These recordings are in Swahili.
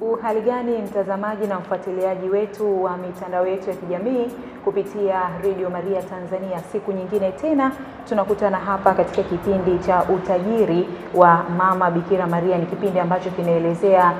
Uhali gani mtazamaji na mfuatiliaji wetu wa mitandao yetu ya kijamii kupitia Radio Maria Tanzania. Siku nyingine tena tunakutana hapa katika kipindi cha utajiri wa Mama Bikira Maria. Ni kipindi ambacho kinaelezea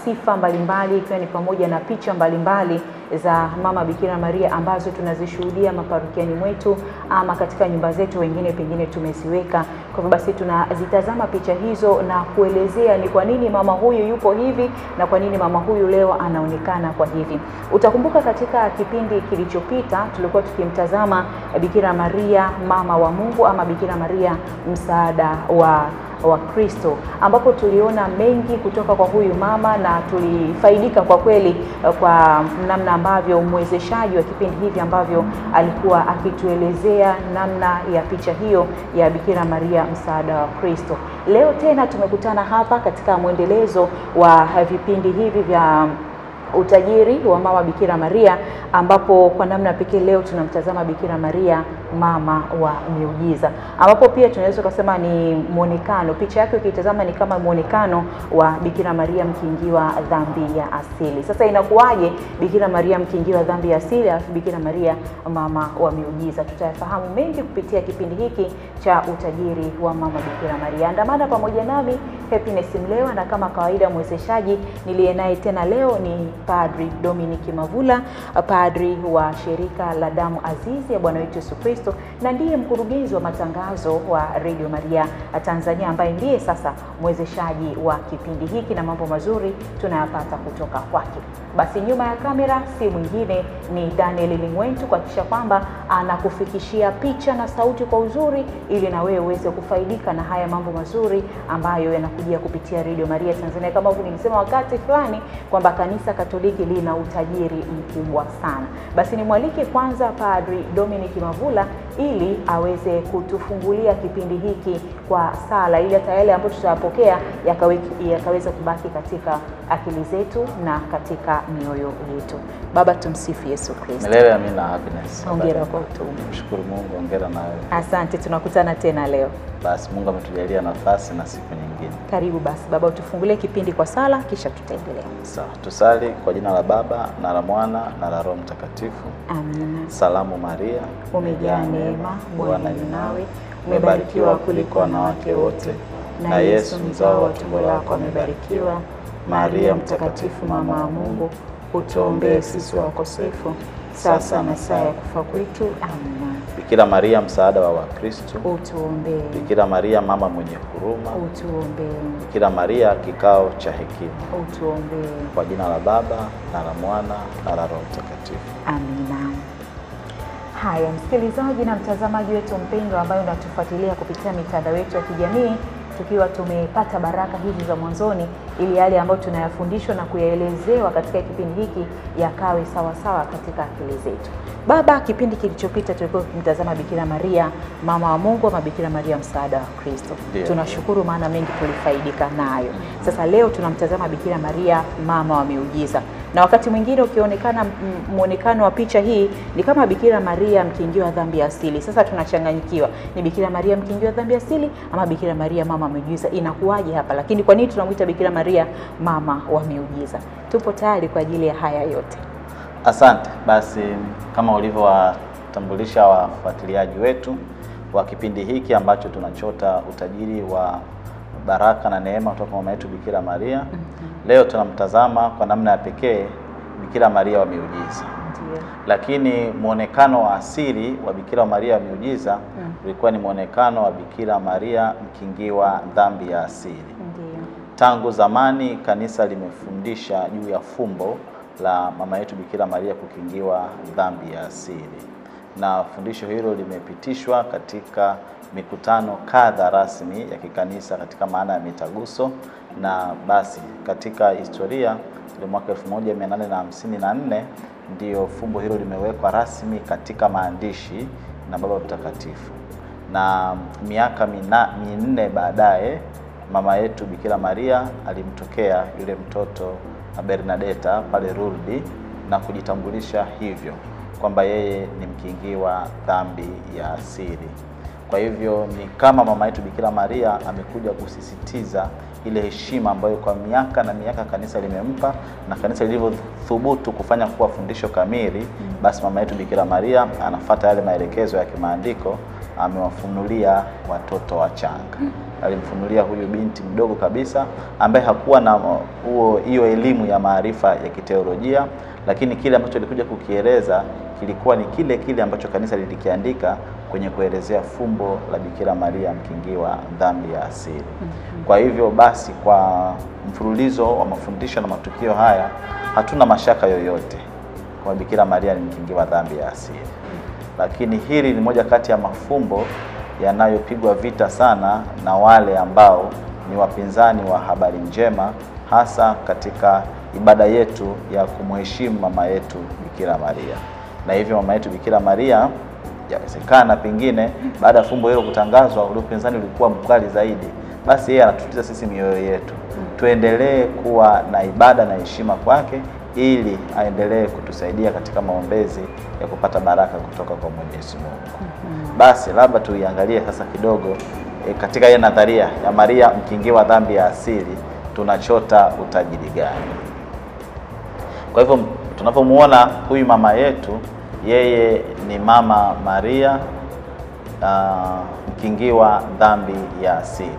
sifa mbalimbali ikiwa ni pamoja na picha mbalimbali za Mama Bikira Maria ambazo tunazishuhudia maparokiani mwetu ama katika nyumba zetu, wengine pengine tumeziweka. Kwa hivyo basi tunazitazama picha hizo na kuelezea ni kwa nini mama huyu yupo hivi na kwa nini mama huyu leo anaonekana kwa hivi. Utakumbuka katika kipindi kilichopita tulikuwa tukimtazama Bikira Maria mama wa Mungu ama Bikira Maria msaada wa Kristo, ambapo tuliona mengi kutoka kwa huyu mama na tulifaidika kwa kweli kwa namna ambavyo mwezeshaji wa kipindi hivi ambavyo alikuwa akituelezea namna ya picha hiyo ya Bikira Maria msaada wa Kristo. Leo tena tumekutana hapa katika mwendelezo wa vipindi hivi vya utajiri wa Mama Bikira Maria, ambapo kwa namna pekee leo tunamtazama Bikira Maria mama wa miujiza, ambapo pia tunaweza kusema ni muonekano, picha yake ukitazama ni kama muonekano wa Bikira Maria mkingiwa dhambi ya asili. Sasa inakuwaje Bikira Maria mkingiwa dhambi ya asili alafu Bikira Maria mama wa miujiza? Tutafahamu mengi kupitia kipindi hiki cha utajiri wa Mama Bikira Maria. Andamana pamoja nami Happiness Mlewa, na kama kawaida mwezeshaji niliye naye tena leo ni Padri Dominic Mavula, padri wa shirika la damu azizi ya Bwana wetu Yesu Kristo, na ndiye mkurugenzi wa matangazo wa Radio Maria Tanzania, ambaye ndiye sasa mwezeshaji wa kipindi hiki na mambo mazuri tunayapata kutoka kwake. Basi nyuma ya kamera si mwingine ni Daniel Lingwentu, kuhakikisha kwamba anakufikishia picha na sauti kwa uzuri ili na wewe uweze kufaidika na haya mambo mazuri ambayo yanakujia kupitia Radio Maria Tanzania. Kama nilisema wakati fulani kwamba kanisa Katoliki lina utajiri mkubwa sana. Basi nimwalike kwanza Padri Dominic Mavula ili aweze kutufungulia kipindi hiki kwa sala, ili hata yale ambayo tutayapokea yakaweza kubaki katika akili zetu na katika mioyo yetu. Baba, tumsifu Yesu Kristo. Milele amina. Happiness. Hongera kwa utume. Mshukuru Mungu, hongera nawe. Asante, tunakutana tena leo. Basi Mungu ametujalia nafasi na siku nyingine. Karibu basi Baba, utufungulie kipindi kwa sala kisha tutaendelea. Sawa, tusali kwa jina la Baba na la Mwana na la Roho Mtakatifu. Amina. Salamu Maria, umejaa neema, Bwana yu nawe, umebarikiwa kuliko wanawake wote, na Yesu mzao wa tumbo lako amebarikiwa. Maria mtakatifu mama wa Mungu, utuombee sisi wakosefu sasa na saa ya kufa kwetu. Amina. Bikira Maria msaada wa Wakristo, utuombee. Bikira Maria mama mwenye huruma, utuombee. Bikira Maria kikao cha hekima, utuombee. Kwa jina la Baba na la Mwana na la Roho Mtakatifu. Amina. Haya, msikilizaji na mtazamaji wetu mpendwa ambaye unatufuatilia kupitia mitandao yetu ya kijamii, tukiwa tumepata baraka hizi za mwanzoni ili yale ambayo tunayafundishwa na kuyaelezewa katika kipindi hiki yakawe sawa sawa katika akili zetu. Baba, kipindi kilichopita tulikuwa tukimtazama Bikira Maria mama wa Mungu ama Bikira Maria msaada wa Kristo. Tunashukuru maana mengi tulifaidika nayo. Sasa leo tunamtazama Bikira Maria mama wa miujiza. Na wakati mwingine ukionekana muonekano wa picha hii ni kama Bikira Maria mkingiwa dhambi ya asili. Sasa tunachanganyikiwa, ni Bikira Maria mkingiwa dhambi ya asili ama Bikira Maria mama wa miujiza? Inakuwaje hapa? Lakini kwa nini tunamuita Bikira Maria mama wa miujiza? Tupo tayari kwa ajili ya haya yote. Asante. Basi kama ulivyowatambulisha wafuatiliaji wetu wa kipindi hiki ambacho tunachota utajiri wa baraka na neema kutoka mama yetu Bikira Maria, leo tunamtazama kwa namna ya pekee Bikira Maria wa miujiza. Lakini muonekano wa asili wa Bikira Maria wa miujiza ulikuwa ni muonekano wa Bikira Maria mkingiwa dhambi ya asili. Tangu zamani kanisa limefundisha juu ya fumbo la mama yetu Bikira Maria kukingiwa dhambi ya asili, na fundisho hilo limepitishwa katika mikutano kadha rasmi ya kikanisa katika maana ya mitaguso. Na basi katika historia ile mwaka 1854 ndio fumbo hilo limewekwa rasmi katika maandishi na Baba Mtakatifu, na miaka minne baadaye mama yetu Bikira Maria alimtokea yule mtoto Bernadetta pale Lourdes na kujitambulisha hivyo kwamba yeye ni mkingiwa dhambi ya asili. Kwa hivyo ni kama mama yetu Bikira Maria amekuja kusisitiza ile heshima ambayo kwa miaka na miaka kanisa limempa na kanisa lilivyothubutu kufanya kuwa fundisho kamili, basi mama yetu Bikira Maria anafuata yale maelekezo ya kimaandiko, amewafunulia watoto wachanga. Alimfunulia huyu binti mdogo kabisa ambaye hakuwa na hiyo elimu ya maarifa ya kiteolojia, lakini kile ambacho alikuja kukieleza kilikuwa ni kile ambacho kanisa lilikiandika kwenye kuelezea fumbo la Bikira Maria mkingiwa dhambi ya asili. Kwa hivyo basi, kwa mfululizo wa mafundisho na matukio haya hatuna mashaka yoyote kwa Bikira Maria ni mkingiwa dhambi ya asili. Lakini hili ni moja kati ya mafumbo yanayopigwa vita sana na wale ambao ni wapinzani wa habari njema, hasa katika ibada yetu ya kumheshimu mama yetu Bikira Maria. Na hivyo mama yetu Bikira Maria, yawezekana pengine baada ya fumbo hilo kutangazwa ule upinzani ulikuwa mkali zaidi, basi yeye anatuliza sisi mioyo yetu tuendelee kuwa na ibada na heshima kwake, ili aendelee kutusaidia katika maombezi ya kupata baraka kutoka kwa Mwenyezi Mungu. Basi labda tuiangalie sasa kidogo katika ile nadharia ya Maria mkingiwa dhambi ya asili tunachota utajiri gani? Kwa hivyo tunapomuona huyu mama yetu, yeye ni mama Maria mkingiwa dhambi ya asili.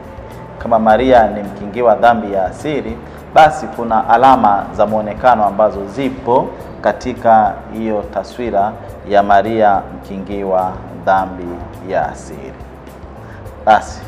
Kama Maria ni mkingiwa dhambi ya asili, basi kuna alama za muonekano ambazo zipo katika hiyo taswira ya Maria mkingiwa dhambi ya asili. Basi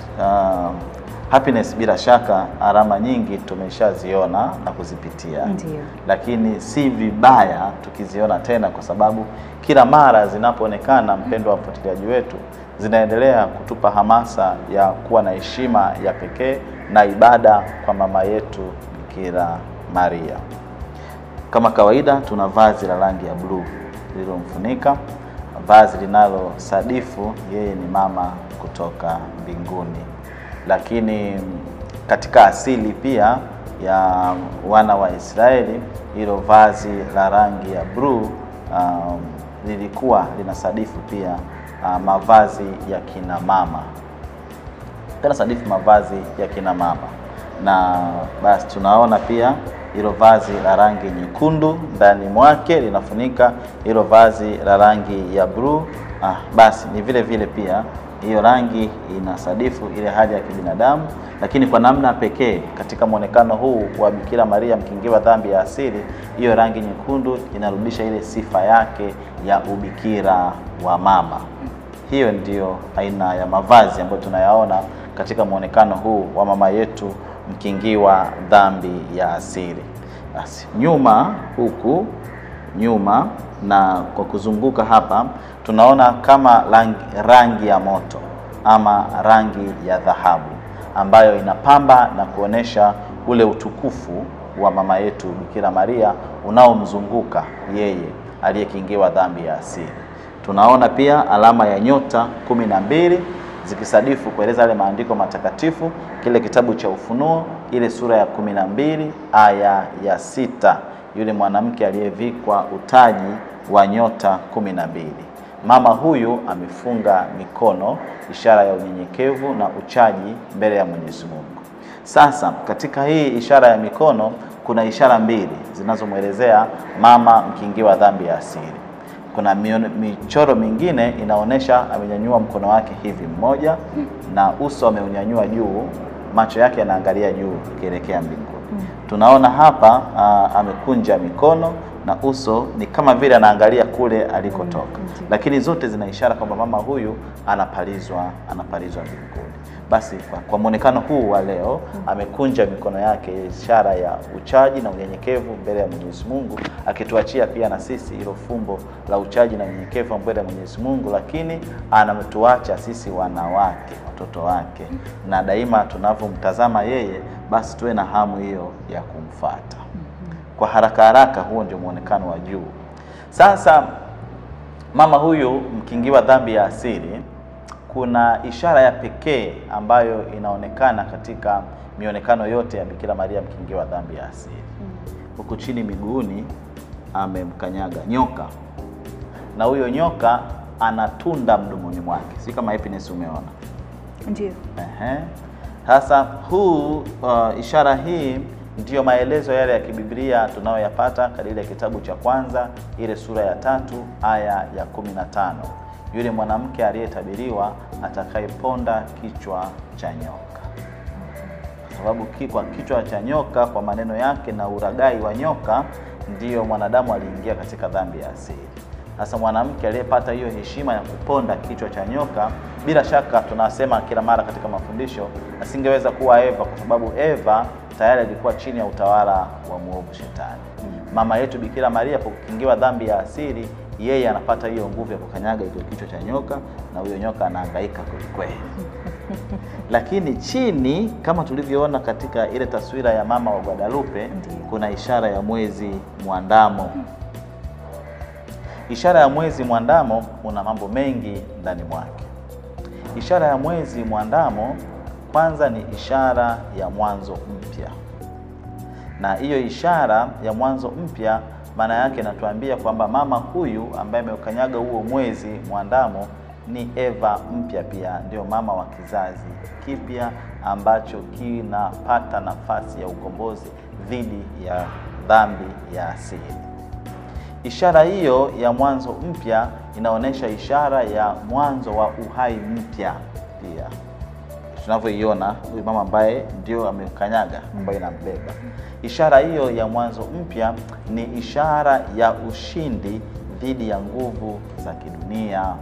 happiness, bila shaka alama nyingi tumeshaziona na kuzipitia. Ndiyo. Lakini si vibaya tukiziona tena, kwa sababu kila mara zinapoonekana, mpendwa wa mfuatiliaji wetu, zinaendelea kutupa hamasa ya kuwa na heshima ya pekee na ibada kwa mama yetu Bikira Maria. Kama kawaida tuna vazi la rangi ya bluu lililomfunika, vazi linalo sadifu yeye ni mama kutoka mbinguni. Lakini katika asili pia ya wana wa Israeli, hilo vazi la rangi ya bluu lilikuwa linasadifu pia mavazi ya kina mama. Tena sadifu mavazi ya kina mama. Na basi tunaona pia hilo vazi la rangi nyekundu ndani mwake linafunika hilo vazi la rangi ya bluu. Basi ni vile vile pia hiyo rangi inasadifu ile hali ya kibinadamu, lakini kwa namna pekee katika muonekano huu wa Bikira Maria mkingiwa dhambi ya asili, hiyo rangi nyekundu inarudisha ile sifa yake ya ubikira wa mama. Hiyo ndiyo aina ya mavazi ambayo tunayaona katika muonekano huu wa mama yetu mkingiwa dhambi ya asili. Basi nyuma na kwa kuzunguka hapa tunaona kama rangi ya moto ama rangi ya dhahabu ambayo inapamba na kuonesha ule utukufu wa mama yetu Bikira Maria unaomzunguka yeye aliyekingiwa dhambi ya asili. Tunaona pia alama ya nyota 12 zikisadifu kueleza yale maandiko matakatifu, kile kitabu cha Ufunuo, ile sura ya 12 aya ya 6, yule mwanamke aliyevikwa utaji wa nyota 12. Mama huyu amefunga mikono, ishara ya unyenyekevu na uchaji mbele ya Mwenyezi Mungu. Sasa katika hii ishara ya mikono kuna ishara mbili zinazomwelezea mama mkingiwa dhambi ya asili. Kuna michoro mingine inaonesha amenyanyua mkono wake hivi mmoja na uso ameunyanyua juu, macho yake yanaangalia juu kuelekea mbinguni. Tunaona hapa amekunja mikono na uso ni kama vile anaangalia kule alikotoka. Lakini zote zina ishara kwamba mama huyu anapalizwa mbinguni. Basi kwa muonekano huu wa leo amekunja mikono yake, ishara ya uchaji na unyenyekevu mbele ya Mwenyezi Mungu, akituachia pia na sisi hilo fumbo la uchaji na unyenyekevu mbele ya Mwenyezi Mungu. Lakini anatuacha sisi wanawake, watoto wake, na daima tunavomtazama yeye basi tuwe na hamu hiyo ya kumfuata. Kwa haraka huo ndio muonekano wa juu. Sasa mama huyu mkingiwa dhambi ya asili, kuna ishara ya pekee ambayo inaonekana katika mionekano yote ya Bikira Maria mkingiwa dhambi ya asili. Huku chini miguuni amemkanyaga nyoka, na huyo nyoka anatunda mdomoni mwake. Si kama happiness umeona? Ndio. Sasa ishara hii ndiyo maelezo yale ya kibiblia tunayoyapata katika ile kitabu cha kwanza, ile sura ya 3 aya ya 15. Yule mwanamke aliyetabiriwa atakayeponda kichwa cha nyoka. Sababu kwa kichwa cha nyoka, kwa maneno yake na uragai wa nyoka, ndiyo mwanadamu aliingia katika dhambi ya asili. Sasa mwanamke aliyepata hiyo heshima ya kuponda kichwa cha nyoka, bila shaka tunasema kila mara katika mafundisho, asingeweza kuwa Eva, kwa sababu Eva tayari alikuwa chini ya utawala wa mwovu Shetani. Mama yetu Bikira Maria kwa kukingiwa dhambi ya asili, yeye anapata hiyo nguvu ya kukanyaga hiyo kichwa cha nyoka, na huyo nyoka anahangaika kweli. Lakini chini, kama tulivyoona katika ile taswira ya mama wa Guadalupe, kuna ishara ya mwezi mwandamo. Ishara ya mwezi mwandamo una mambo mengi ndani mwake. Ishara ya mwezi mwandamo kwanza ni ishara ya mwanzo mpya. Na hiyo ishara ya mwanzo mpya maana yake inatuambia kwamba mama huyu ambaye ameukanyaga huo mwezi mwandamo ni Eva mpya pia, ndio mama wa kizazi kipya ambacho kinapata nafasi ya ukombozi dhidi ya dhambi ya asili. Ishara hiyo ya mwanzo mpya inaonesha ishara ya mwanzo wa uhai mpya pia. Tunavyoiona huyu mama ambaye ndio amekanyaga, ambaye inambeba. Ishara hiyo ya mwanzo mpya ni ishara ya ushindi dhidi ya nguvu za kidunia.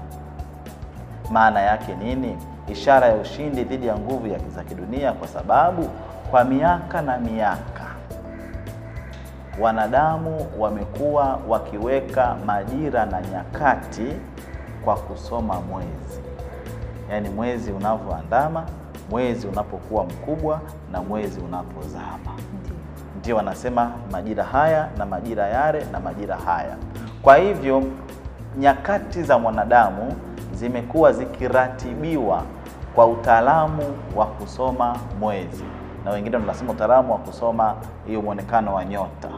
Maana yake nini? Ishara ya ushindi dhidi ya nguvu za kidunia kwa sababu kwa miaka na miaka wanadamu wamekuwa wakiweka majira na nyakati kwa kusoma mwezi. Yaani mwezi unavyoandama, mwezi unapokuwa mkubwa na mwezi unapozama. Ndio wanasema majira haya na majira yale na majira haya. Kwa hivyo nyakati za mwanadamu zimekuwa zikiratibiwa kwa utaalamu wa kusoma mwezi, na wengine tunasema utaalamu wa kusoma hiyo muonekano wa nyota.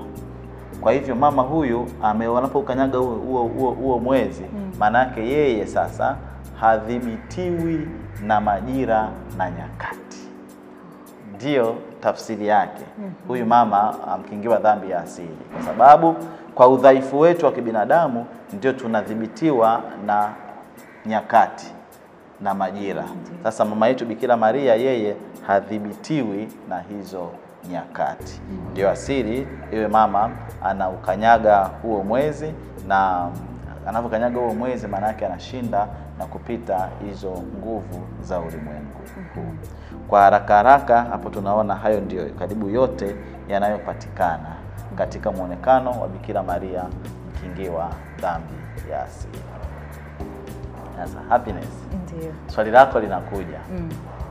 Kwa hivyo mama huyu wanapokanyaga huo mwezi, maana yake yeye sasa hadhibitiwi na majira na nyakati. Ndio tafsiri yake. Huyu mama amkingiwa dhambi ya asili kwa sababu kwa udhaifu wetu wa kibinadamu ndio tunadhibitiwa na nyakati na majira. Sasa mama yetu Bikira Maria yeye hadhibitiwi na hizo nyakati. Ndio asili iwe mama anaukanyaga huo mwezi, na anapokanyaga huo mwezi maana yake anashinda na kupita hizo nguvu za ulimwengu. Kwa haraka hapo tunaona hayo ndio karibu yote yanayopatikana katika muonekano wa Bikira Maria mkingiwa dhambi ya asili. Sasa Happiness, ndio swali lako linakuja.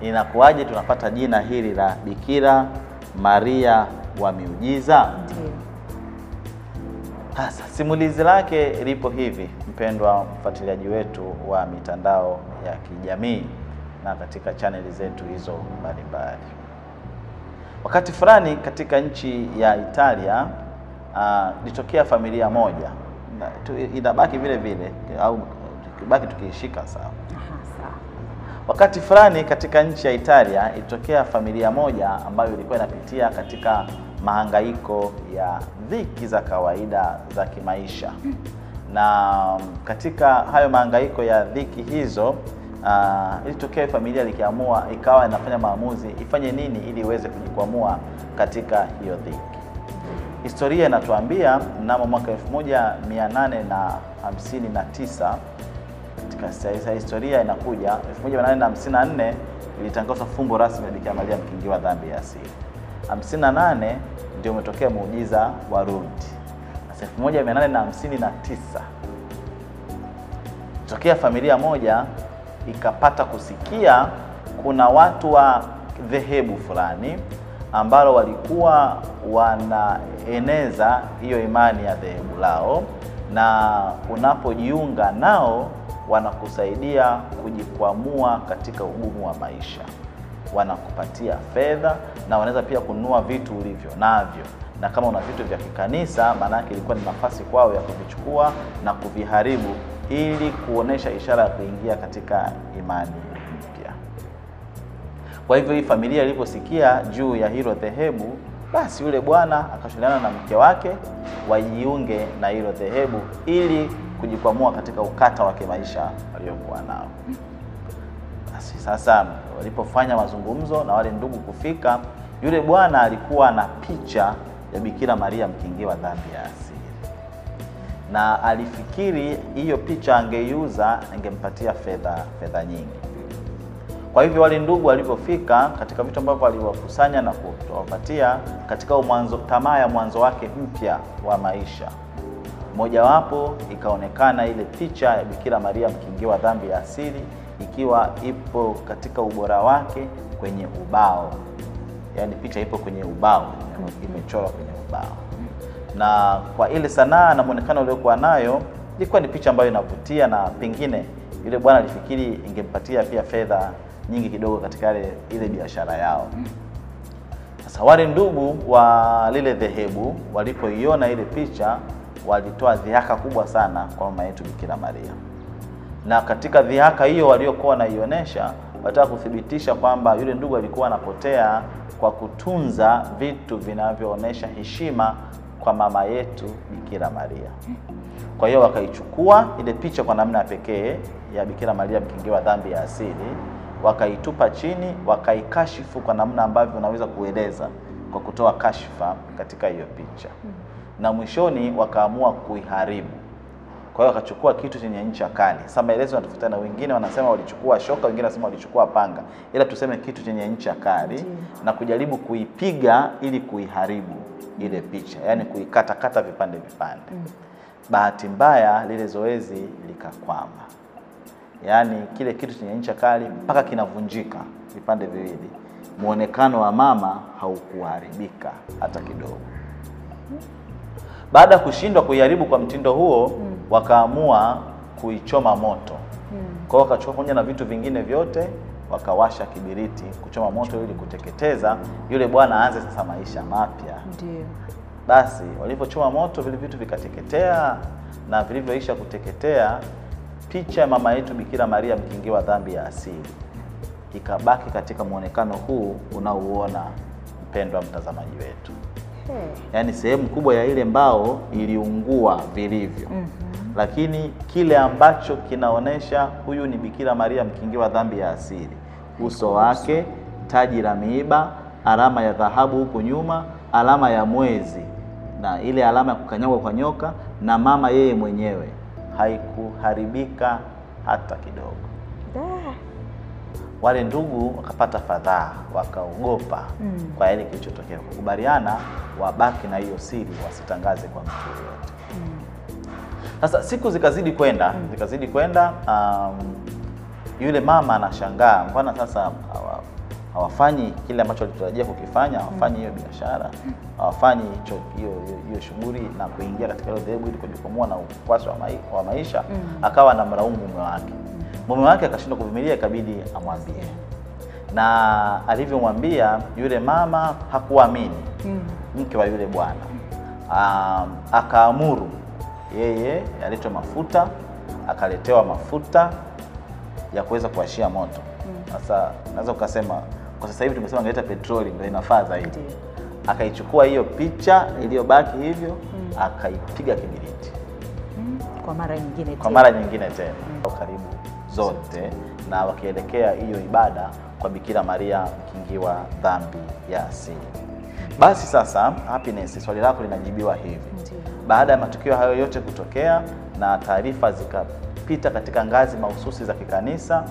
Inakuwaje tunapata jina hili la Bikira Maria wa miujiza? Ndio. Sasa simulizi lake lipo hivi, mpendwa mfuatiliaji wetu wa mitandao ya kijamii na katika chaneli zetu hizo mbalimbali. Wakati fulani katika nchi ya Italia litokea familia moja, inabaki vile vile au baki tukiishika sawa. Wakati fulani katika nchi ya Italia ilitokea familia moja ambayo ilikuwa inapitia katika mahangaiko ya dhiki za kawaida za kimaisha. Na katika hayo mahangaiko ya dhiki hizo ilitokea familia ikawa inafanya maamuzi ifanye nini ili iweze kujikwamua katika hiyo dhiki. Historia inatuambia mnamo mwaka 1859 katika historia inakuja 1854 ilitangazwa fumbo rasmi la Bikira Maria mkingiwa dhambi ya asili. 58 ndio umetokea muujiza wa Lourdes. 1859 tokea familia moja ikapata kusikia kuna watu wa dhehebu fulani ambalo walikuwa wanaeneza hiyo imani ya dhehebu lao, na unapojiunga nao wanakusaidia kujikwamua katika ugumu wa maisha. Wanakupatia fedha na wanaweza pia kununua vitu ulivyo navyo, na kama una vitu vya kikanisa maana yake ilikuwa ni nafasi kwao ya kuvichukua na kuviharibu ili kuonesha ishara ya kuingia katika imani mpya. Kwa hivyo hii familia iliposikia juu ya hilo dhehebu, basi yule bwana akashauriana na mke wake wajiunge na hilo dhehebu ili kujikwamua katika ukata wa kimaisha waliokuwa nao. Basi sasa walipofanya mazungumzo na wale ndugu kufika, yule bwana alikuwa na picha ya Bikira Maria mkingiwa dhambi ya asili, na alifikiri hiyo picha angeiuza ingempatia fedha nyingi. Kwa hivyo wale ndugu walipofika, katika vitu ambavyo waliwakusanya na kuwapatia katika tamaa ya mwanzo wake mpya wa maisha, mojawapo ikaonekana ile picha ya Bikira Maria mkingiwa dhambi ya asili ikiwa ipo katika ubora wake kwenye ubao. Yaani picha ipo kwenye ubao, imechorwa kwenye ubao. Na kwa ile sanaa na muonekano uliokuwa nayo, ilikuwa ni picha ambayo inavutia, na pengine yule bwana alifikiri ingempatia pia fedha nyingi kidogo katika ile biashara yao. Sasa wale ndugu wa lile dhehebu walipoiona ile picha, walitoa dhihaka kubwa sana kwa mama yetu Bikira Maria. Na katika dhihaka hiyo waliokuwa wanaionyesha, wataka kuthibitisha kwamba yule ndugu alikuwa anapotea kwa kutunza vitu vinavyoonesha heshima kwa mama yetu Bikira Maria. Kwa hiyo wakaichukua ile picha kwa namna pekee ya Bikira Maria mkingiwa dhambi ya asili, wakaitupa chini, wakaikashifu kwa namna ambavyo unaweza kueleza kwa kutoa kashifa katika hiyo picha. Na mwishoni wakaamua kuiharibu. Kwa hiyo wakachukua kitu chenye ncha kali. Sasa maelezo yanatofautiana, wengine wanasema walichukua shoka, wengine wanasema walichukua panga. Ila tuseme kitu chenye ncha kali na kujaribu kuipiga ili kuiharibu ile picha, yani kuikata vipande. Bahati mbaya lile zoezi likakwama. Yaani kile kitu chenye ncha kali mpaka kinavunjika vipande viwili, muonekano wa mama haukuharibika hata kidogo. Baada ya kushindwa kuiharibu kwa mtindo huo, wakaamua kuichoma moto. Kwa hiyo wakachukua pamoja na vitu vingine vyote, wakawasha kibiriti kuchoma moto ili kuteketeza yule bwana aanze sasa maisha mapya. Ndio. Basi walipochoma moto vile vitu vikateketea, na vilivyoisha kuteketea, picha ya mama yetu Bikira Maria mkingiwa dhambi ya asili ikabaki katika muonekano huu unaouona, mpendwa mtazamaji wetu. Yaani sehemu kubwa ya ile mbao iliungua vilivyo. Lakini kile ambacho kinaonesha huyu ni Bikira Maria mkingiwa dhambi ya asili, uso wake, taji la miiba, alama ya dhahabu huku nyuma, alama ya mwezi, na ile alama ya kukanyagwa kwa nyoka, na mama yeye mwenyewe, haikuharibika hata kidogo. Wale ndugu wakapata fadhaa, wakaogopa kwa ile kilichotokea, kukubaliana wabaki na hiyo siri, wasitangaze kwa mtu yoyote. Sasa siku zikazidi kwenda, yule mama anashangaa, mbona sasa hawafanyi kile ambacho walitarajia kukifanya, hawafanyi hiyo biashara, hawafanyi hiyo shughuli na kuingia katika ile dhehebu ili kujikwamua na ukwasi wa maisha. Akawa na mlaumu mume wake akashindwa kuvumilia, ikabidi amwambie. Na alivyomwambia, yule mama hakuamini, mke wa yule bwana. Akaamuru yeye aletwe mafuta, akaletewa mafuta ya kuweza kuwashia moto. Sasa naweza ukasema kwa sasa hivi tumesema angeleta petroli ndio inafaa zaidi. Akaichukua hiyo picha iliyobaki hivyo, akaipiga kibiriti kwa mara nyingine tena. Karibu zote na wakielekea hiyo ibada kwa Bikira Maria mkingiwa dhambi ya asili. Basi sasa Happiness, swali lako linajibiwa hivi. Baada ya matukio hayo yote kutokea na taarifa zikapita katika ngazi mahususi za kikanisa,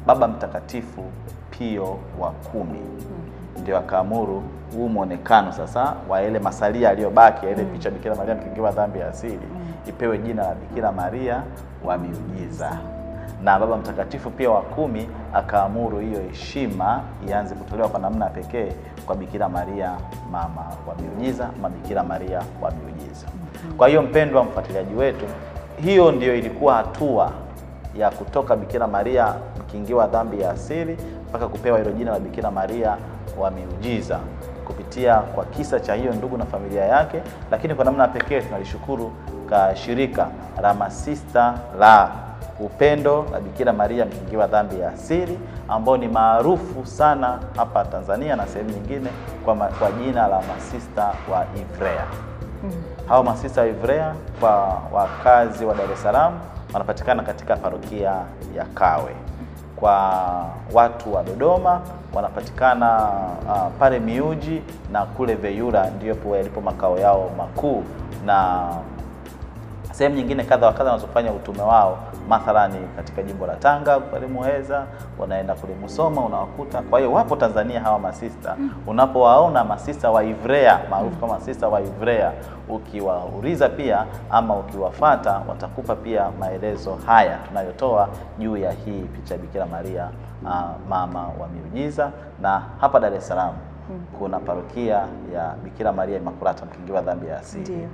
Baba Mtakatifu Pio wa 10 ndio akaamuru huu muonekano sasa wa ile masalia aliyobaki ya ile picha Bikira Maria mkingiwa dhambi ya asili ipewe jina la Bikira Maria wa miujiza. Na Baba Mtakatifu Pio wa 10 akaamuru hiyo heshima ianze kutolewa kwa namna pekee kwa Bikira Maria mama wa miujiza, ama Bikira Maria wa miujiza. Kwa hiyo mpendwa mfuatiliaji wetu, hiyo ndio ilikuwa hatua ya kutoka Bikira Maria mkingiwa dhambi ya asili mpaka kupewa hilo jina la Bikira Maria wa miujiza kupitia kwa kisa cha hiyo ndugu na familia yake. Lakini kwa namna pekee tunalishukuru shirika la masista la Upendo la Bikira Maria mkingiwa dhambi ya asili, ambao ni maarufu sana hapa Tanzania na sehemu nyingine kwa jina la masista wa Ivrea. Hao masista wa Ivrea kwa wakazi wa Dar es Salaam wanapatikana katika parokia ya Kawe. Kwa watu wa Dodoma wanapatikana pale Miuji, na kule Veyura ndipo yalipo makao yao makuu, na sehemu nyingine kadha wa kadha wanazofanya utume wao, mathalani katika jimbo la Tanga pale Muheza, wanaenda kule Musoma unawakuta. Kwa hiyo wapo Tanzania hawa masista. Unapowaona masista wa Ivrea maarufu kama masista wa Ivrea, ukiwauliza pia ama ukiwafata, watakupa pia maelezo haya tunayotoa juu ya hii picha ya Bikira Maria mama wa miujiza. Na hapa Dar es Salaam kuna parokia ya Bikira Maria Immaculata mkingiwa dhambi ya asili.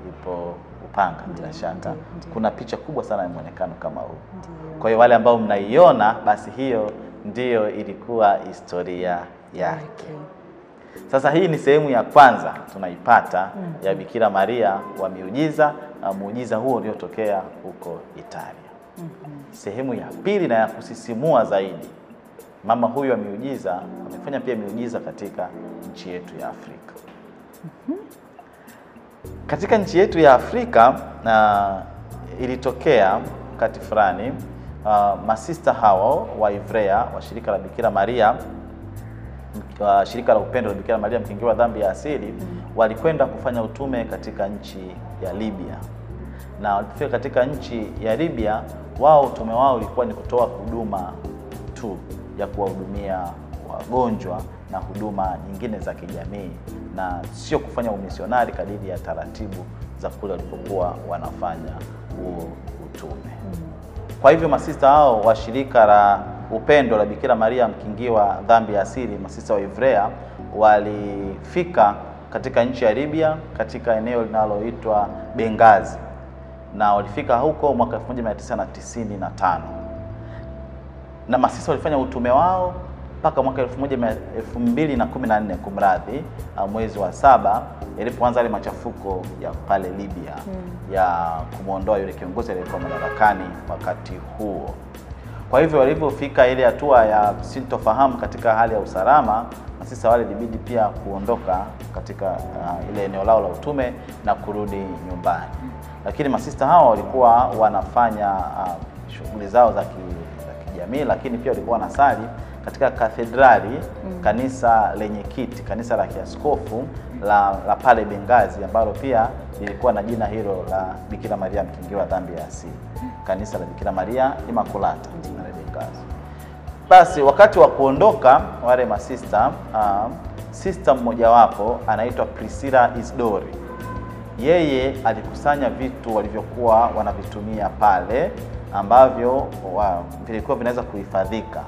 Ipo Upanga bila shaka. Kuna picha kubwa sana ya muonekano kama huu. Kwa hiyo wale ambao mnaiona, basi hiyo ndiyo ilikuwa historia yake. Sasa hii ni sehemu ya kwanza tunaipata ya Bikira Maria wa miujiza, muujiza huo uliotokea huko Italia. Sehemu ya pili na ya kusisimua zaidi, mama huyu wa miujiza amefanya pia miujiza katika nchi yetu ya Afrika. Katika nchi yetu ya Afrika ilitokea wakati fulani masista hao wa Ivrea wa shirika la Bikira Maria, shirika la upendo la Bikira Maria mkingiwa dhambi ya asili, walikwenda kufanya utume katika nchi ya Libya. Na walipofika katika nchi ya Libya, wao utume wao ulikuwa ni kutoa huduma tu ya kuwahudumia wagonjwa na huduma nyingine za kijamii, na sio kufanya umisionari kadiri ya taratibu za kule walipokuwa wanafanya huo utume. Kwa hivyo masista hao wa shirika la upendo la Bikira Maria mkingiwa dhambi ya asili, masista wa Ivrea, walifika katika nchi ya Libya katika eneo linaloitwa Benghazi, na walifika huko mwaka 1995. Na masista walifanya utume wao mpaka mwaka 2014 kumradhi, mwezi wa 7 ilipoanza ile machafuko ya pale Libya ya kumuondoa yule kiongozi aliyekuwa madarakani wakati huo. Kwa hivyo walipofika ile hatua ya sintofahamu katika hali ya usalama, masista wale ilibidi pia kuondoka katika ile eneo lao la utume na kurudi nyumbani. Lakini masista hao walikuwa wanafanya shughuli zao za kijamii, lakini pia walikuwa wanasali katika kathedrali, kanisa lenye kiti, kanisa la kiaskofu la pale Benghazi, ambalo pia lilikuwa na jina hilo la Bikira Maria mkingiwa dhambi ya asili, kanisa la Bikira Maria Immaculata pale Benghazi. Basi wakati wa kuondoka wale masista, sister mmoja wapo anaitwa Priscilla Isidori, yeye alikusanya vitu walivyokuwa wanavitumia pale ambavyo vilikuwa vinaweza kuhifadhika.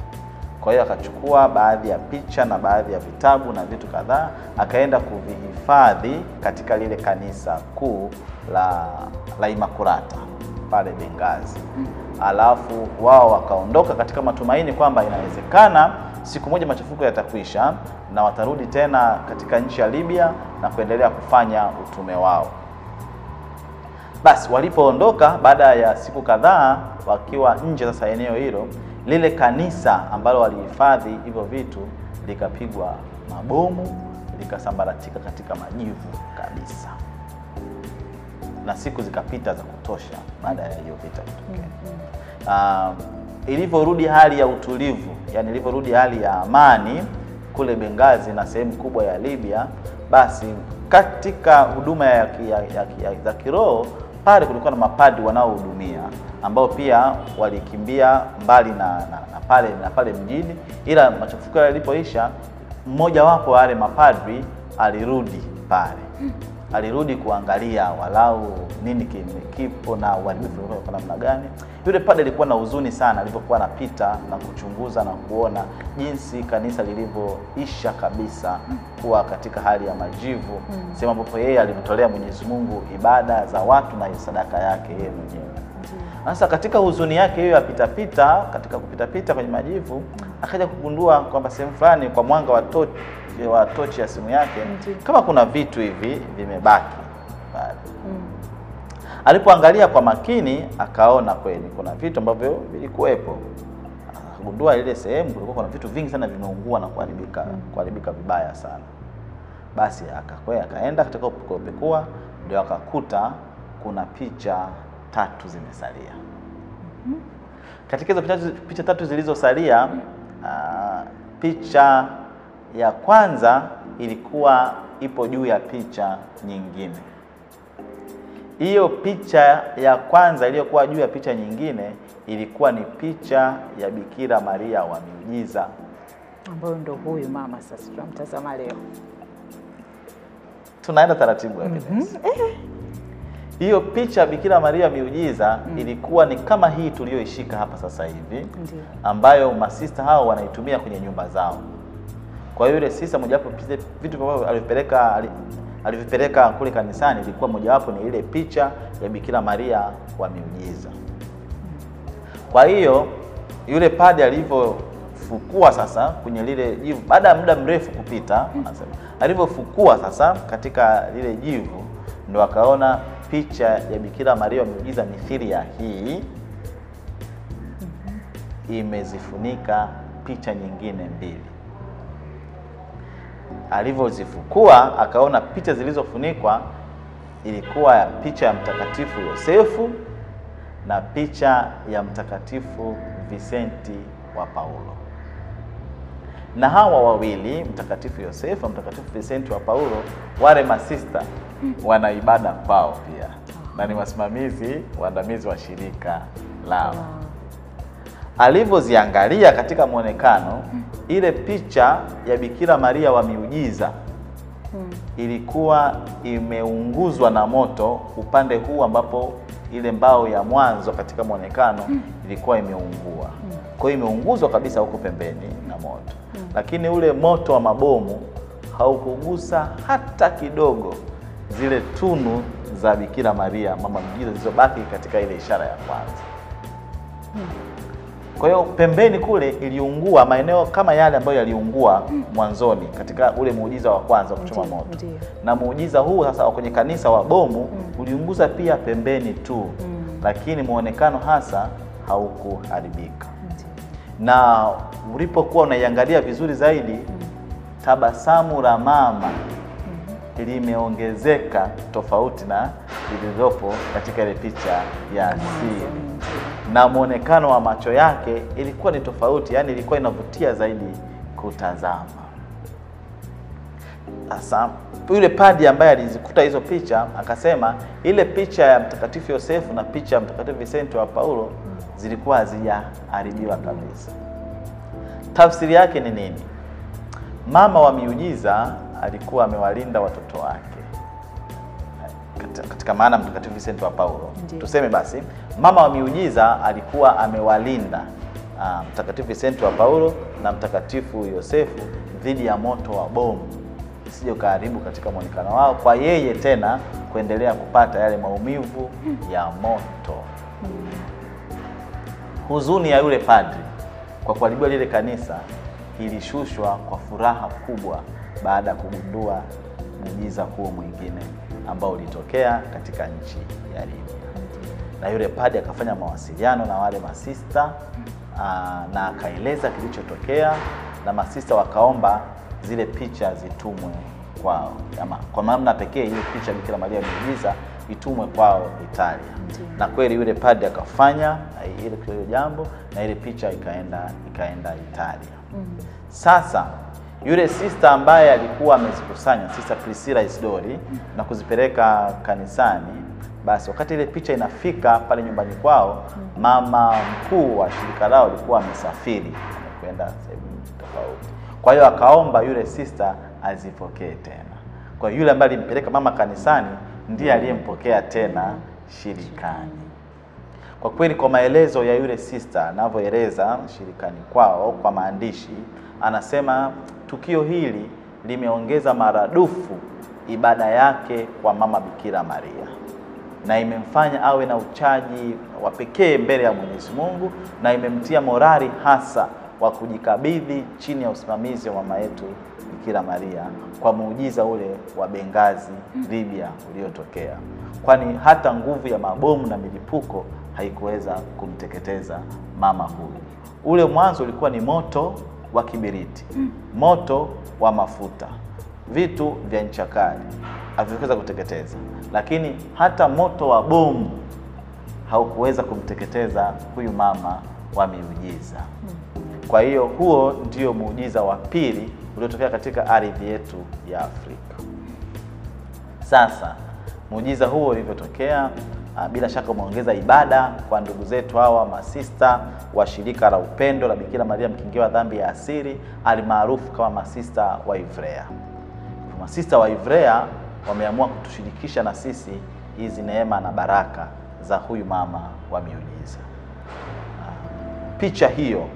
Kwa hiyo akachukua baadhi ya picha na baadhi ya vitabu na vitu kadhaa, akaenda kuvihifadhi katika lile kanisa kuu la Immaculata pale Benghazi. Alafu wao wakaondoka katika matumaini kwamba inawezekana siku moja machafuko yatakwisha na watarudi tena katika nchi ya Libya na kuendelea kufanya utume wao. Basi walipoondoka baada ya siku kadhaa, wakiwa nje sasa eneo hilo, lile kanisa ambalo walihifadhi hivyo vitu likapigwa mabomu, likasambaratika katika majivu kabisa. Na siku zikapita za kutosha baada ya hiyo vita kutokea. Ilivyorudi hali ya utulivu, yani ilivyorudi hali ya amani kule Benghazi na sehemu kubwa ya Libya, basi katika huduma ya kiroho pale kulikuwa na mapadri wanaohudumia ambao pia walikimbia mbali na pale mjini, ila machafuko yalipoisha, mmoja wapo wale mapadri alirudi pale. Alirudi kuangalia walau nini kipo na uharibifu kwa namna gani. Yule padri alikuwa na huzuni sana alipokuwa anapita na kuchunguza na kuona jinsi kanisa lilivyoisha kabisa, kuwa katika hali ya majivu, sema ambapo yeye alimtolea Mwenyezi Mungu ibada za watu na sadaka yake yeye mwenyewe. Sasa katika huzuni yake hiyo katika kupita kwenye majivu, akaja kugundua kwamba sehemu fulani kwa mwanga wa tochi ya simu yake kama kuna vitu hivi vimebaki pale. Alipoangalia kwa makini akaona kweli kuna vitu ambavyo vilikuwepo. Akagundua ile sehemu kulikuwa kuna vitu vingi sana vimeungua na kuharibika vibaya sana. Basi akaenda katika kupekua, ndio akakuta kuna picha 3 zimesalia. Katika hizo picha 3 zilizosalia, picha ya kwanza ilikuwa ipo juu ya picha nyingine. Hiyo picha ya kwanza iliyokuwa juu ya picha nyingine ilikuwa ni picha ya Bikira Maria wa Miujiza, ambayo ndo huyu mama sasa tunamtazama leo. Tunaenda taratibu evidence. Hiyo picha Bikira Maria Miujiza ilikuwa ni kama hii tuliyoishika hapa sasa hivi, ambayo masista hao wanaitumia kwenye nyumba zao. Kwa hiyo yule sista mojawapo vitu ambavyo alivipeleka kule kanisani ilikuwa mojawapo ni ile picha ya Bikira Maria wa Miujiza. Kwa hiyo yule padre alivyofukua sasa kwenye lile jivu, baada ya muda mrefu kupita, alivyofukua sasa katika lile jivu, ndio akaona picha ya Bikira Maria wa Miujiza mithili ya hii imezifunika picha nyingine 2. Alivyozifukua akaona picha zilizofunikwa ilikuwa ya picha ya Mtakatifu Yosefu na picha ya Mtakatifu Visenti wa Paulo. Na hawa wawili, Mtakatifu Yosefu na Mtakatifu Visenti wa Paulo, wale masista wana ibada kwao pia na ni wasimamizi waandamizi wa shirika lao. Alivyoziangalia katika muonekano, ile picha ya Bikira Maria wa Miujiza ilikuwa imeunguzwa na moto upande huu ambapo ile mbao ya mwanzo katika muonekano ilikuwa imeungua. Kwa hiyo imeunguzwa kabisa huko pembeni na moto. Lakini ule moto wa mabomu haukugusa hata kidogo zile tunu za Bikira Maria mama Miujiza zilizobaki katika ile ishara ya kwanza. Kwa hiyo pembeni kule iliungua maeneo kama yale ambayo yaliungua mwanzoni katika ule muujiza wa kwanza kuchoma moto. Na muujiza huu sasa kwenye kanisa wa bomu uliunguza pia pembeni tu. Lakini muonekano hasa haukuharibika. Na ulipokuwa unaiangalia vizuri zaidi, tabasamu la mama limeongezeka tofauti na lililopo katika ile picha ya asili. Na muonekano wa macho yake ilikuwa ni tofauti, yani ilikuwa inavutia zaidi kutazama. Sasa yule padri ambaye alizikuta hizo picha akasema ile picha ya Mtakatifu Yosefu na picha ya Mtakatifu Visenti wa Paulo zilikuwa hazijaharibiwa kabisa. Tafsiri yake ni nini? Mama wa Miujiza alikuwa amewalinda watoto wake. Katika maana Mtakatifu Visenti wa Paulo, tuseme basi mama wa Miujiza alikuwa amewalinda Mtakatifu Visenti wa Paulo na Mtakatifu Yosefu dhidi ya moto wa bomu isije karibu katika muonekano wao, kwa yeye tena kuendelea kupata yale maumivu ya moto. Huzuni ya yule padri kwa kuharibiwa lile kanisa ilishushwa kwa furaha kubwa baada ya kugundua muujiza huo mwingine ambao ulitokea katika nchi ya Libya. Na yule padri akafanya mawasiliano na wale masista na akaeleza kilichotokea, na masista wakaomba zile picha zitumwe kwao. Kwa namna pekee ile picha Bikira Maria Miujiza itumwe kwao Italia. Na kweli yule padri akafanya ile jambo na ile picha ikaenda Italia. Sasa yule sister ambaye alikuwa amezikusanya, Sister Priscilla Isidori, na kuzipeleka kanisani, basi wakati ile picha inafika pale nyumbani kwao, mama mkuu wa shirika lao alikuwa amesafiri kwenda sehemu tofauti. Kwa hiyo akaomba yule sister azipokee tena. Kwa hiyo yule ambaye alimpeleka mama kanisani ndiye aliyempokea tena shirikani. Kwa kweli kwa maelezo ya yule sister anavyoeleza shirikani kwao kwa maandishi, anasema tukio hili limeongeza maradufu ibada yake kwa mama Bikira Maria, na imemfanya awe na uchaji wa pekee mbele ya Mwenyezi Mungu, na imemtia morali hasa wa kujikabidhi chini ya usimamizi wa mama yetu Bikira Maria kwa muujiza ule wa Benghazi, Libya uliotokea. Kwani hata nguvu ya mabomu na milipuko haikuweza kumteketeza mama huyu. Ule mwanzo ulikuwa ni moto wa kibiriti, moto wa mafuta, vitu vya ncha kali haviweza kuteketeza, lakini hata moto wa bomu haukuweza kumteketeza huyu mama wa miujiza. Kwa hiyo huo ndio muujiza wa pili uliotokea katika ardhi yetu ya Afrika. Sasa muujiza huo ulivyotokea, bila shaka umeongeza ibada kwa ndugu zetu hawa masista wa shirika la upendo la Bikira Maria mkingiwa dhambi ya asili, alimaarufu kama masista wa Ivrea. Masista wa Ivrea wameamua kutushirikisha na sisi hizi neema na baraka za huyu mama wa miujiza. Picha hiyo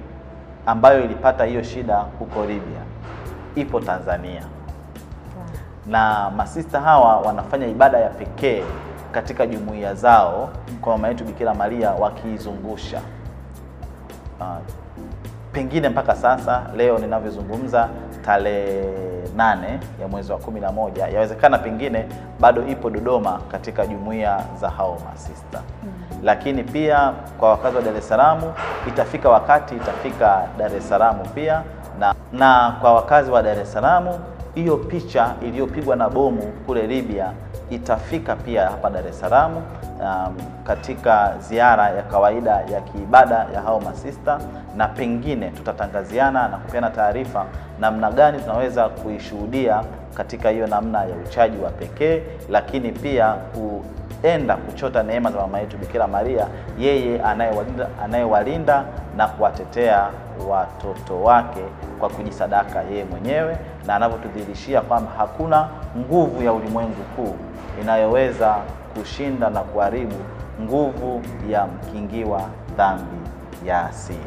ambayo ilipata hiyo shida huko Libya ipo Tanzania. Na masista hawa wanafanya ibada ya pekee katika jumuiya zao kwa mama yetu Bikira Maria wakiizungusha. Pengine mpaka sasa leo ninavyozungumza tarehe 8 ya mwezi wa 11, yawezekana pengine bado ipo Dodoma katika jumuiya za hao masista. Lakini pia kwa wakazi wa Dar es Salaam itafika wakati itafika Dar es Salaam pia, na kwa wakazi wa Dar es Salaam hiyo picha iliyopigwa na bomu kule Libya itafika pia hapa Dar es Salaam katika ziara ya kawaida ya kiibada ya hao masista, na pengine tutatangaziana na kupeana taarifa namna gani tunaweza kuishuhudia katika hiyo namna ya uchaji wa pekee, lakini pia kuenda kuchota neema za mama yetu Bikira Maria, yeye anayewalinda na kuwatetea watoto wake kwa kujisadaka yeye mwenyewe, na anavyotudhihirishia kwamba hakuna nguvu ya ulimwengu kuu inayoweza kushinda na kuharibu nguvu ya mkingiwa dhambi ya asili.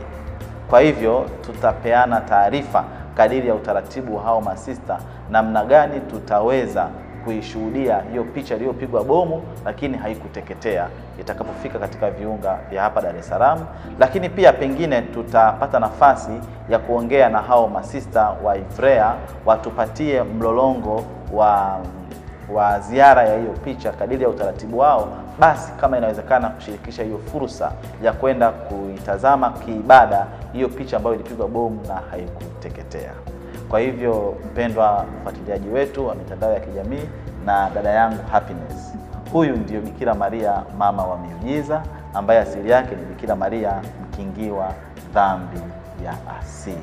Kwa hivyo tutapeana taarifa kadiri ya utaratibu wa hao masista namna gani tutaweza kuishuhudia hiyo picha iliyopigwa bomu lakini haikuteketea itakapofika katika viunga vya hapa Dar es Salaam. Lakini pia pengine tutapata nafasi ya kuongea na hao masista wa Ivrea watupatie mlolongo wa ziara ya hiyo picha kadiri ya utaratibu wao, basi kama inawezekana kushirikisha hiyo fursa ya kwenda kuitazama kiibada hiyo picha ambayo ilipigwa bomu na haikuteketea. Kwa hivyo mpendwa mfuatiliaji wetu wa mitandao ya kijamii na dada yangu Happiness, huyu ndio Bikira Maria mama wa miujiza ambaye asili yake ni Bikira Maria mkingiwa dhambi ya asili.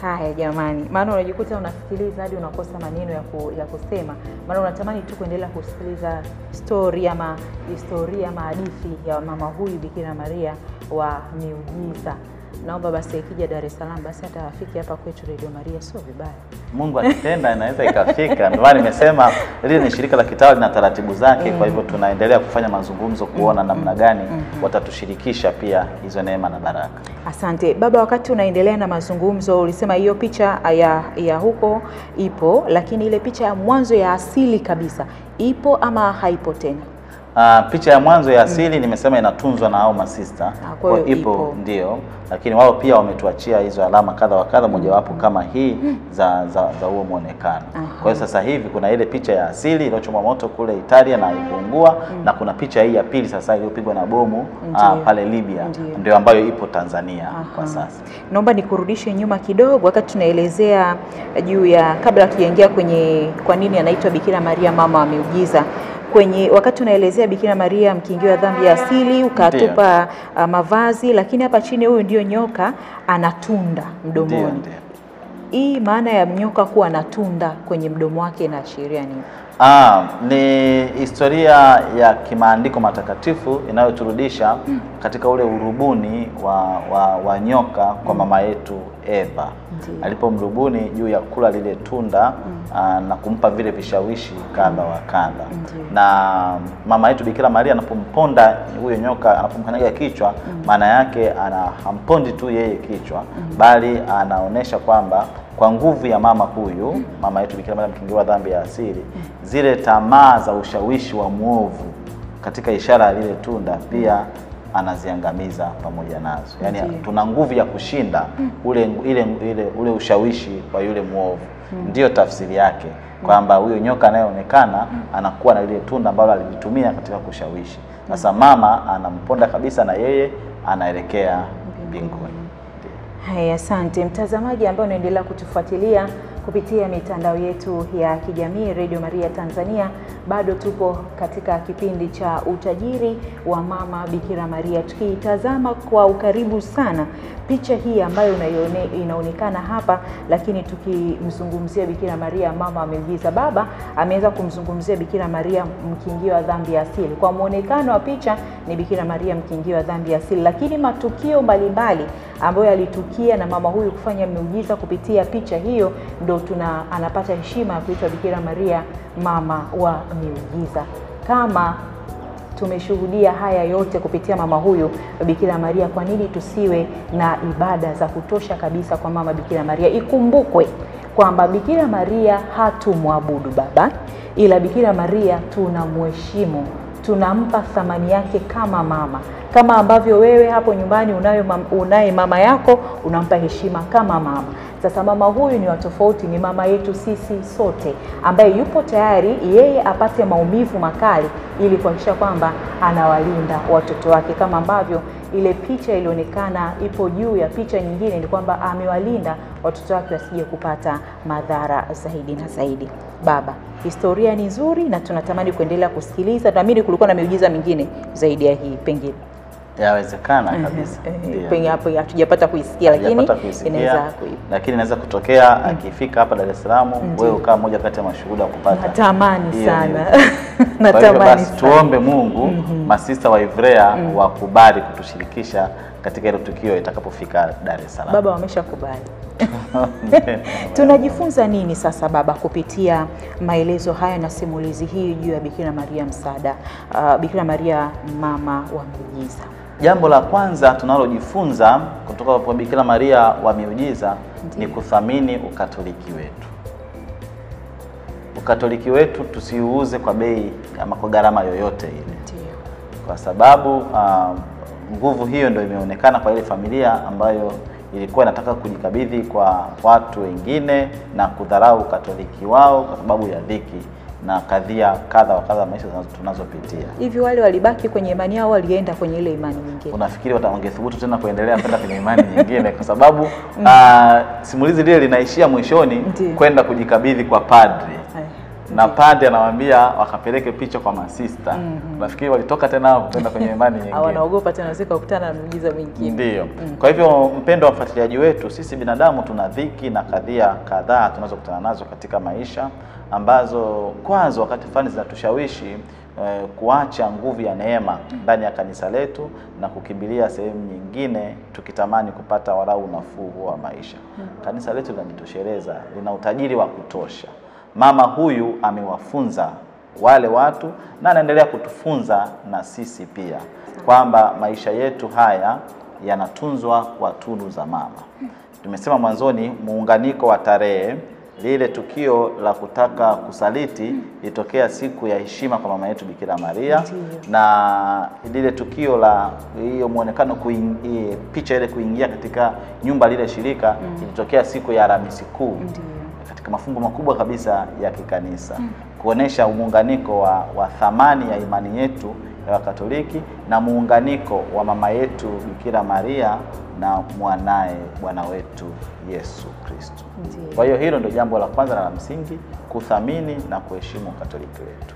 Haya jamani, maana unajikuta unasikiliza hadi unakosa maneno ya kusema, maana unatamani tu kuendelea kusikiliza story ama historia hadithi ya mama huyu Bikira Maria wa miujiza. Naomba basi ikija Dar es Salaam basi hata afike hapa kwetu Radio Maria, sio vibaya. Mungu akitenda inaweza ikafika. Ndio maana nimesema lile ni shirika la kitawa na taratibu zake. Kwa hivyo tunaendelea kufanya mazungumzo kuona namna gani watatushirikisha pia hizo neema na baraka. Asante baba. Wakati unaendelea na mazungumzo ulisema hiyo picha ya huko ipo, lakini ile picha ya mwanzo ya asili kabisa ipo ama haipo tena? Picha ya mwanzo ya asili nimesema inatunzwa na hao masista. Kwa ipo ndio, lakini wao pia wametuachia hizo alama kadha wa kadha, mojawapo kama hii za huo muonekano. Kwa hiyo sasa hivi kuna ile picha ya asili iliyochomwa moto kule Italia na iliungua, na kuna picha hii ya pili sasa iliyopigwa na bomu pale Libya, ndio ambayo ipo Tanzania kwa sasa. Naomba nikurudishe nyuma kidogo wakati tunaelezea juu ya, kabla tujaingia kwenye kwa nini anaitwa Bikira Maria mama wa miujiza. Wakati unaelezea Bikira Maria mkingiwa dhambi ya asili ukatupa mavazi, lakini hapa chini huyu ndio nyoka anatunda mdomoni. Hii maana ya nyoka kuwa anatunda kwenye mdomo wake inaashiria nini? Ni historia ya kimaandiko matakatifu inayoturudisha katika ule urubuni wa nyoka kwa mama yetu Eva. Alipomrubuni juu ya kula lile tunda na kumpa vile vishawishi kadha wa kadha. Na mama yetu Bikira Maria anapomponda huyo nyoka, anapomkanyaga kichwa, maana yake hampondi tu yeye kichwa, bali anaonesha kwamba kwa nguvu ya mama huyu, mama yetu Bikira Maria mkingiwa dhambi ya asili, zile tamaa za ushawishi wa muovu katika ishara ya lile tunda pia anaziangamiza pamoja nazo. Yaani tuna nguvu ya kushinda ule ushawishi wa yule muovu. Ndio tafsiri yake, kwamba huyo nyoka anayeonekana anakuwa na ile tunda ambalo alitumia katika kushawishi. Sasa mama anamponda kabisa na yeye anaelekea mbinguni. Haya, asante mtazamaji ambaye unaendelea kutufuatilia kupitia mitandao yetu ya kijamii Radio Maria Tanzania. Bado tupo katika kipindi cha utajiri wa Mama Bikira Maria, tukitazama kwa ukaribu sana picha hii ambayo inaonekana hapa, lakini tukimzungumzia Bikira Maria mama ameujiza. Baba ameweza kumzungumzia Bikira Maria mkingio wa dhambi ya asili. Kwa muonekano wa picha ni Bikira Maria mkingio wa dhambi ya asili, lakini matukio mbalimbali ambayo yalitukia na mama huyu kufanya miujiza kupitia picha hiyo, ndio anapata heshima ya kuitwa Bikira Maria mama wa miujiza. Kama tumeshuhudia haya yote kupitia mama huyu Bikira Maria, kwa nini tusiwe na ibada za kutosha kabisa kwa mama Bikira Maria? Ikumbukwe kwamba Bikira Maria hatumwabudu baba, ila Bikira Maria tunamheshimu, tunampa thamani yake kama mama. Kama ambavyo wewe hapo nyumbani unaye mama yako, unampa heshima kama mama. Sasa mama huyu ni wa tofauti, ni mama yetu sisi sote, ambaye yupo tayari yeye apate maumivu makali ili kuhakikisha kwamba anawalinda watoto wake, kama ambavyo ile picha ilionekana ipo juu ya picha nyingine, ni kwamba amewalinda watoto wake wasije kupata madhara zaidi na zaidi. Baba, historia ni nzuri na tunatamani kuendelea kusikiliza. Naamini kulikuwa na miujiza mingine zaidi ya hii pengine. Yawezekana kabisa. Pengine hapo hatujapata kuisikia, inaweza kutokea akifika hapa Dar es Salaam, wewe ukawa mmoja kati ya mashuhuda wa kupata. Natamani sana. Natamani sana. Tuombe Mungu masista wa Ivrea wakubali kutushirikisha katika ile tukio itakapofika Dar es Salaam. Baba wameshakubali. Tunajifunza nini sasa baba kupitia maelezo haya na simulizi hii juu ya Bikira Maria msaada, Bikira Maria mama wa miujiza? Jambo la kwanza tunalojifunza kutoka kwa Bikira Maria wa miujiza ni kuthamini ukatoliki wetu. Ukatoliki wetu tusiuuze kwa bei ama kwa gharama yoyote ile. Kwa sababu nguvu hiyo ndio imeonekana kwa ile familia ambayo ilikuwa inataka kujikabidhi kwa watu wengine na kudharau Katoliki wao kwa sababu ya dhiki na kadhia kadha wa kadha maisha tunazopitia. Hivi wale walibaki kwenye imani yao, walienda kwenye ile imani nyingine? Unafikiri wangethubutu tena kuendelea kwenda kwenye imani nyingine? Kwa sababu simulizi lile linaishia mwishoni kwenda kujikabidhi kwa padri. Na padri anawaambia wakapeleke picha kwa masista. Nafikiri walitoka tena hapo kwenda kwenye imani nyingine. Wanaogopa tena zika kukutana na muujiza mwingine. Ndio. Kwa hivyo mpendo wa mfuatiliaji wetu, sisi binadamu tuna dhiki na kadhia kadhaa tunazokutana nazo katika maisha, ambazo kwanza wakati fulani zinatushawishi kuacha nguvu ya neema ndani ya kanisa letu na kukimbilia sehemu nyingine tukitamani kupata walau nafuu wa maisha. Kanisa letu linajitosheleza, lina utajiri wa kutosha. Mama huyu amewafunza wale watu na anaendelea kutufunza na sisi pia, kwamba maisha yetu haya yanatunzwa kwa tunu za mama. Tumesema mwanzoni muunganiko wa tarehe, lile tukio la kutaka kusaliti litokea siku ya heshima kwa mama yetu Bikira Maria. Na lile tukio la hiyo muonekano picha ile kuingia katika nyumba lile shirika ilitokea siku ya Alhamisi Kuu, katika mafumbo makubwa kabisa ya kikanisa, kuonesha muunganiko wa thamani ya imani yetu ya Katoliki na muunganiko wa mama yetu Bikira Maria na mwanae Bwana wetu Yesu Kristo. Kwa hiyo hilo ndio jambo la kwanza na la msingi, kuthamini na kuheshimu Katoliki wetu.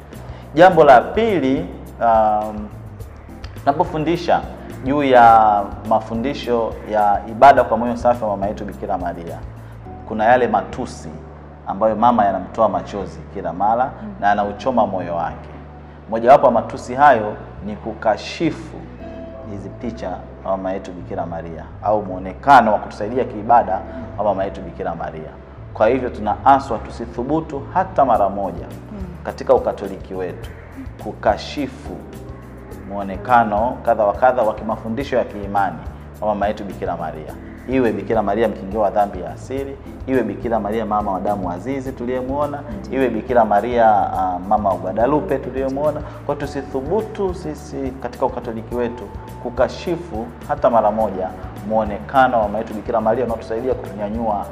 Jambo la pili, tunapofundisha juu ya mafundisho ya ibada kwa moyo safi wa mama yetu Bikira Maria, kuna yale matusi ambayo mama yanamtoa machozi kila mara na anauchoma moyo wake. Mojawapo wa matusi hayo ni kukashifu hizi picha wa mama yetu Bikira Maria au muonekano wa kutusaidia kiibada wa mama yetu Bikira Maria. Kwa hivyo tunaaswa tusithubutu hata mara moja katika ukatoliki wetu kukashifu muonekano kadha wa kadha wa kimafundisho ya kiimani wa mama yetu Bikira Maria. iwe Bikira Maria mkingiwa wa dhambi ya asili, iwe Bikira Maria mama wa damu azizi tuliyemuona, iwe Bikira Maria mama wa Guadalupe tuliyemuona. Kwa tusithubutu sisi katika Ukatoliki wetu kukashifu hata mara moja muonekano wa mama yetu Bikira Maria unaotusaidia kutunyanyua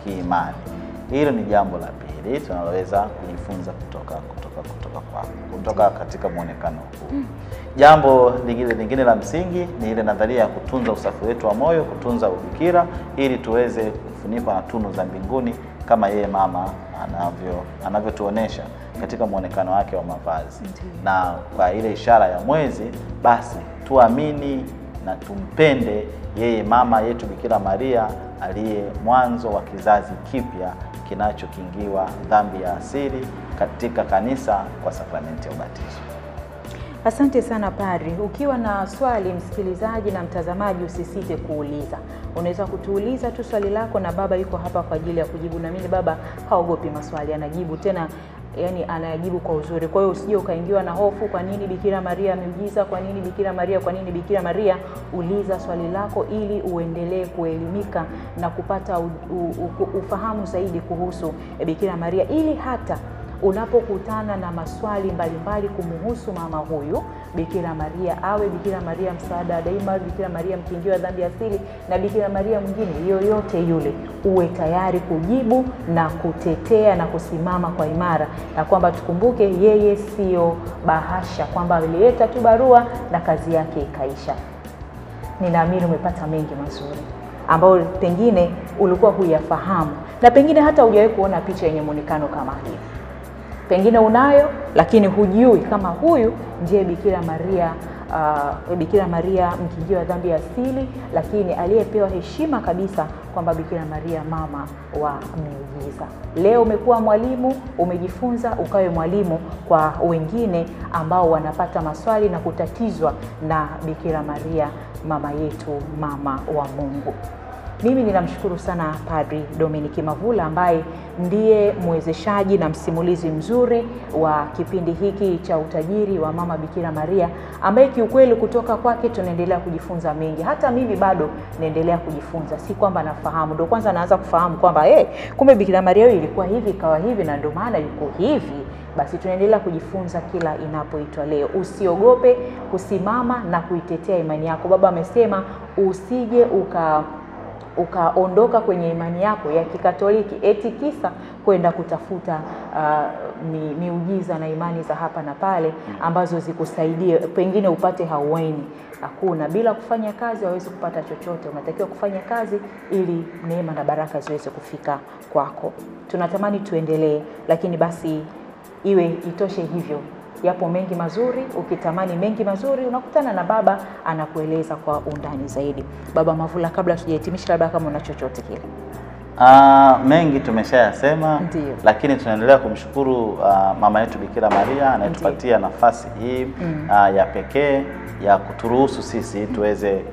kiimani. Hilo ni jambo la pili tunaloweza kujifunza kutoka katika muonekano huu. Jambo lingine la msingi ni ile nadharia ya kutunza usafi wetu wa moyo, kutunza ubikira, ili tuweze kufunikwa na tunu za mbinguni kama yeye mama anavyotuonesha katika muonekano wake wa mavazi. Na kwa ile ishara ya mwezi, basi tuamini na tumpende yeye mama yetu Bikira Maria aliye mwanzo wa kizazi kipya kinachokingiwa dhambi ya asili katika kanisa kwa sakramenti ya ubatizo. Asante sana Padri. Ukiwa na swali, msikilizaji na mtazamaji, usisite kuuliza. Unaweza kutuuliza tu swali lako na baba yuko hapa kwa ajili ya kujibu. Na mimi baba haogopi maswali, anajibu tena, yani anajibu kwa uzuri. Kwa hiyo usije ukaingiwa na hofu, kwa nini Bikira Maria miujiza, kwa nini Bikira Maria, kwa nini Bikira Maria? Uliza swali lako ili uendelee kuelimika na kupata ufahamu zaidi kuhusu Bikira Maria, ili hata unapokutana na maswali mbalimbali kumuhusu mama huyu Bikira Maria, awe Bikira Maria msaada daima, Bikira Maria mkingiwa dhambi asili, na Bikira Maria mwingine yoyote yule, uwe tayari kujibu na kutetea na kusimama kwa imara, na kwamba tukumbuke yeye sio bahasha, kwamba alileta tu barua na kazi yake ikaisha. Ninaamini umepata mengi mazuri ambao pengine ulikuwa huyafahamu, na pengine hata hujawahi kuona picha yenye muonekano kama hii. Pengine unayo lakini hujui kama huyu ndiye Bikira Maria mkingiwa dhambi asili, lakini aliyepewa heshima kabisa kwamba Bikira Maria mama wa miujiza. Leo umekuwa mwalimu, umejifunza, ukawe mwalimu kwa wengine ambao wanapata maswali na kutatizwa na Bikira Maria mama yetu, mama wa Mungu. Mimi ninamshukuru sana Padri Dominic Mavula ambaye ndiye mwezeshaji na msimulizi mzuri wa kipindi hiki cha utajiri wa mama Bikira Maria, ambaye kiukweli kutoka kwake tunaendelea kujifunza mengi. Hata mimi bado naendelea kujifunza, si kwamba nafahamu, ndio kwanza naanza kufahamu kwamba kumbe Bikira Maria ilikuwa hivi, ikawa hivi, na ndio maana yuko hivi. Basi tunaendelea kujifunza kila inapoitwa leo. Usiogope kusimama na kuitetea imani yako. Baba amesema usije ukaondoka kwenye imani yako ya Kikatoliki eti kisa kwenda kutafuta miujiza na imani za hapa na pale ambazo zikusaidie pengine upate haueni. Hakuna. Bila kufanya kazi hauwezi kupata chochote. Unatakiwa kufanya kazi ili neema na baraka ziweze kufika kwako. Tunatamani tuendelee, lakini basi iwe itoshe hivyo. Yapo mengi mazuri, ukitamani mengi mazuri unakutana na baba anakueleza kwa undani zaidi. Baba Mavula, kabla tujahitimisha, labda kama una chochote kile. Mengi tumeshayasema, lakini tunaendelea kumshukuru mama yetu Bikira Maria anayetupatia nafasi hii ya pekee ya kuturuhusu sisi tuweze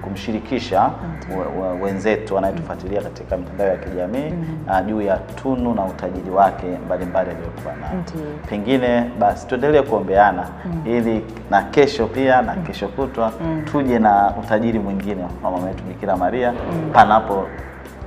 kumshirikisha wenzetu wanayetufuatilia katika mitandao ya kijamii juu ya tunu na utajiri wake mbalimbali aliyokuwa nao. Pengine basi tuendelee kuombeana ili na kesho pia na kesho kutwa tuje na utajiri mwingine wa mama yetu Bikira Maria panapo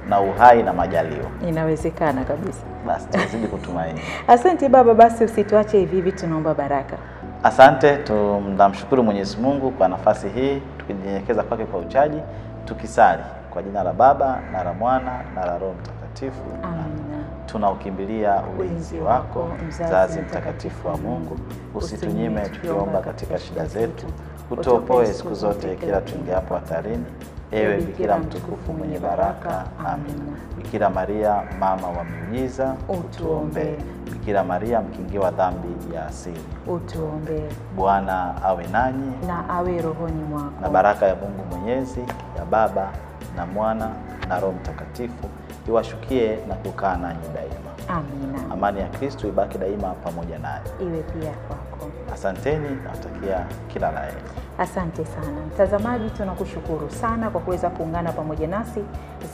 na uhai na majaliwa. Inawezekana kabisa. Basi tuzidi kutumaini. Asante baba, basi usituache hivi hivi, tunaomba baraka. Asante, tunamshukuru Mwenyezi Mungu kwa nafasi hii, tukijinyenyekeza kwake kwa uchaji, tukisali kwa jina la Baba na la Mwana na la Roho Mtakatifu. Amina. Tunaukimbilia ulinzi wako, mzazi mtakatifu wa Mungu, usitunyime tukiomba katika shida zetu, utuopoe siku zote kila tuingiapo hatarini. Ewe Bikira mtukufu mwenye baraka. Amina. Bikira Maria mama wa miujiza, utuombe. Bikira Maria mkingiwa dhambi ya asili, utuombe. Bwana awe nanyi na awe rohoni mwako, na baraka ya Mungu Mwenyezi, ya Baba na Mwana na Roho Mtakatifu iwashukie na kukaa nanyi daima. Amina. Amani ya Kristo ibaki daima pamoja naye. Iwe pia kwako. Asanteni, nawatakia kila la heri. Asante sana. Mtazamaji, tunakushukuru sana kwa kuweza kuungana pamoja nasi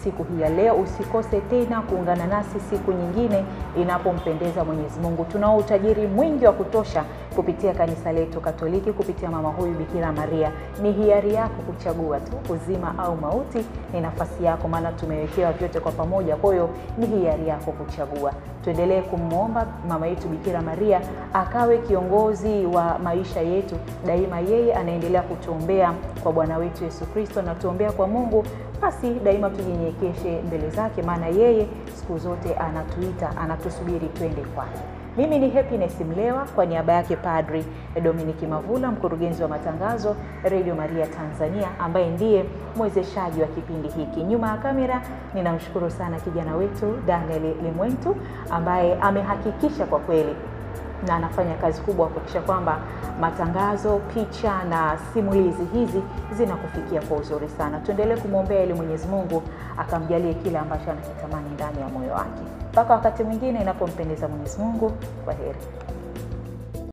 siku hii ya leo. Usikose tena kuungana nasi siku nyingine inapompendeza Mwenyezi Mungu. Tunao utajiri mwingi wa kutosha kupitia kanisa letu Katoliki, kupitia mama huyu Bikira Maria. Ni hiari yako kuchagua tu uzima au mauti, ni nafasi yako, maana tumewekewa vyote kwa pamoja. Kwa hiyo ni hiari yako kuchagua. Tuendelee kumwomba mama yetu Bikira Maria akawe kiongozi wa maisha yetu daima. Yeye anaendelea kutuombea kwa Bwana wetu Yesu Kristo na tuombea kwa Mungu. Basi daima tujinyenyekeshe mbele zake, maana yeye siku zote anatuita, anatusubiri twende kwake. Mimi ni Happiness Mlewa kwa niaba yake Padri Dominic Mavula, mkurugenzi wa matangazo Radio Maria Tanzania, ambaye ndiye mwezeshaji wa kipindi hiki. Nyuma ya kamera ninamshukuru sana kijana wetu Daniel Limwentu, ambaye amehakikisha kwa kweli na anafanya kazi kubwa kuhakikisha kwamba matangazo, picha na simulizi hizi zinakufikia kwa uzuri sana. Tuendelee kumwombea ili Mwenyezi Mungu akamjalie kile ambacho anakitamani ndani ya moyo wake. Mpaka wakati mwingine inapompendeza Mwenyezi Mungu, kwaheri.